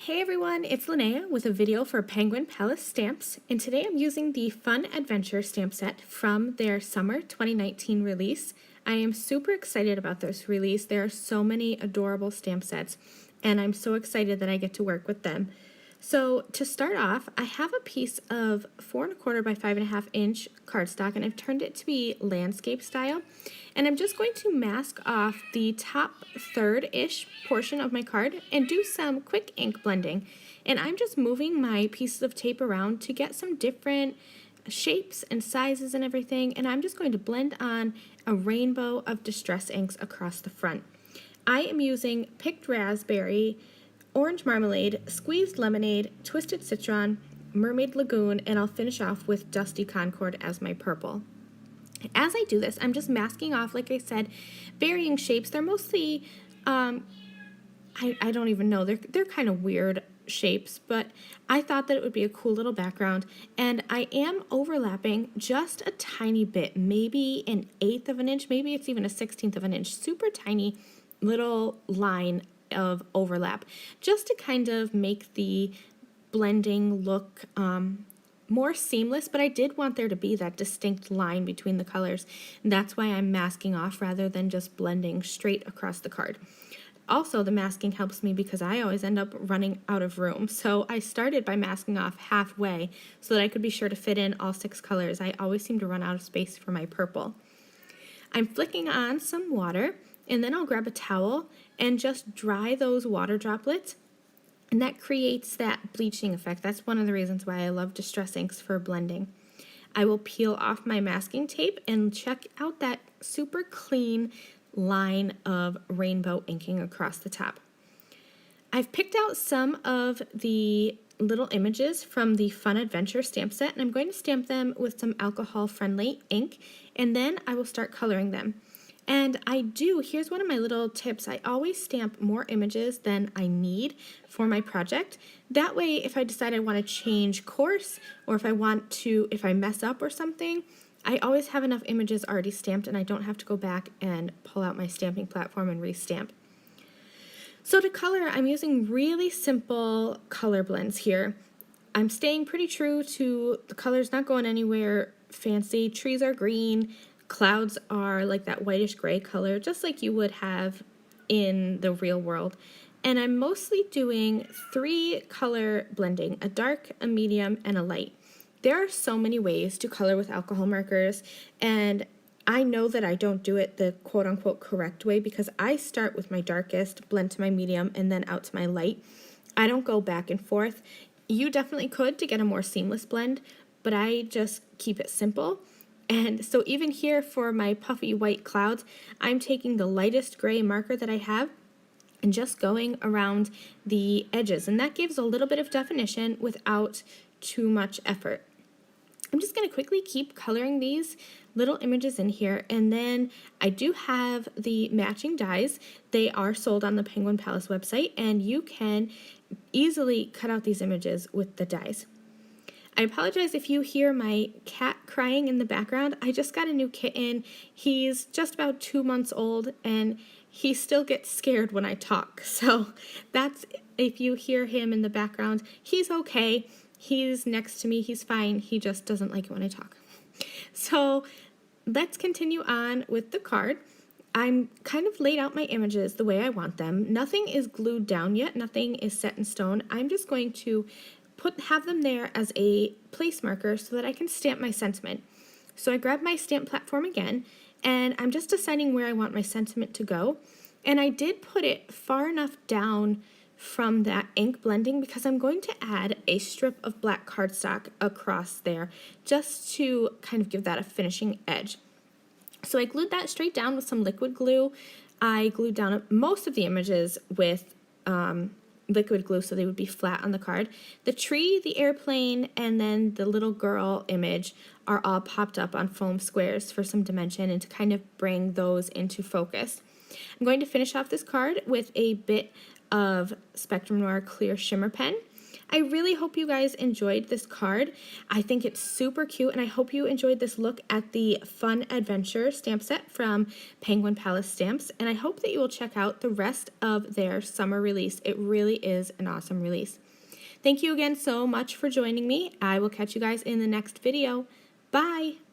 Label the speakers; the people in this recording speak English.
Speaker 1: Hey everyone, it's Lynnea with a video for Penguin Palace Stamps, and today I'm using the Fun Adventure stamp set from their summer 2019 release. I am super excited about this release. There are so many adorable stamp sets, and I'm so excited that I get to work with them. So to start off, I have a piece of 4 1/4 by 5 1/2 inch cardstock, and I've turned it to be landscape style. And I'm just going to mask off the top third-ish portion of my card and do some quick ink blending. And I'm just moving my pieces of tape around to get some different shapes and sizes and everything. And I'm just going to blend on a rainbow of distress inks across the front. I am using picked raspberry, orange marmalade, squeezed lemonade, twisted citron, mermaid lagoon, and I'll finish off with dusty concord as my purple. As I do this, I'm just masking off, like I said, varying shapes. They're mostly, I don't even know, they're kind of weird shapes, but I thought that it would be a cool little background, and I am overlapping just a tiny bit, maybe an 1/8 of an inch, maybe it's even a 1/16 of an inch, super tiny little line of overlap, just to kind of make the blending look more seamless, but I did want there to be that distinct line between the colors, and that's why I'm masking off rather than just blending straight across the card. Also, the masking helps me because I always end up running out of room, so I started by masking off halfway so that I could be sure to fit in all 6 colors. I always seem to run out of space for my purple. I'm flicking on some water, and then I'll grab a towel and just dry those water droplets, and that creates that bleaching effect. That's one of the reasons why I love distress inks for blending. I will peel off my masking tape and check out that super clean line of rainbow inking across the top. I've picked out some of the little images from the Fun Adventure stamp set, and I'm going to stamp them with some alcohol-friendly ink, and then I will start coloring them. And here's one of my little tips, I always stamp more images than I need for my project. That way, if I decide I want to change course, or if I mess up or something, I always have enough images already stamped and I don't have to go back and pull out my stamping platform and restamp. So to color, I'm using really simple color blends here. I'm staying pretty true to the colors, not going anywhere fancy. Trees are green, clouds are like that whitish gray color, just like you would have in the real world. And I'm mostly doing 3 color blending, a dark, a medium, and a light. There are so many ways to color with alcohol markers, and I know that I don't do it the quote-unquote correct way because I start with my darkest, blend to my medium, and then out to my light. I don't go back and forth. You definitely could to get a more seamless blend, but I just keep it simple. And so even here for my puffy white clouds, I'm taking the lightest gray marker that I have and just going around the edges, and that gives a little bit of definition without too much effort. I'm just going to quickly keep coloring these little images in here, and then I do have the matching dies. They are sold on the Penguin Palace website, and you can easily cut out these images with the dies. I apologize if you hear my cat crying in the background. I just got a new kitten. He's just about 2 months old, and he still gets scared when I talk. So that's, if you hear him in the background, he's okay. He's next to me, he's fine. He just doesn't like it when I talk. So let's continue on with the card. I'm kind of laid out my images the way I want them. Nothing is glued down yet. Nothing is set in stone. I'm just going to have them there as a place marker so that I can stamp my sentiment. So I grab my stamp platform again, and I'm just deciding where I want my sentiment to go. And I did put it far enough down from that ink blending because I'm going to add a strip of black cardstock across there just to kind of give that a finishing edge. So I glued that straight down with some liquid glue. I glued down most of the images with liquid glue so they would be flat on the card. The tree, the airplane, and then the little girl image are all popped up on foam squares for some dimension and to kind of bring those into focus. I'm going to finish off this card with a bit of Spectrum Noir Clear Shimmer Pen. I really hope you guys enjoyed this card. I think it's super cute, and I hope you enjoyed this look at the Fun Adventure stamp set from Penguin Palace Stamps, and I hope that you will check out the rest of their summer release. It really is an awesome release. Thank you again so much for joining me. I will catch you guys in the next video. Bye!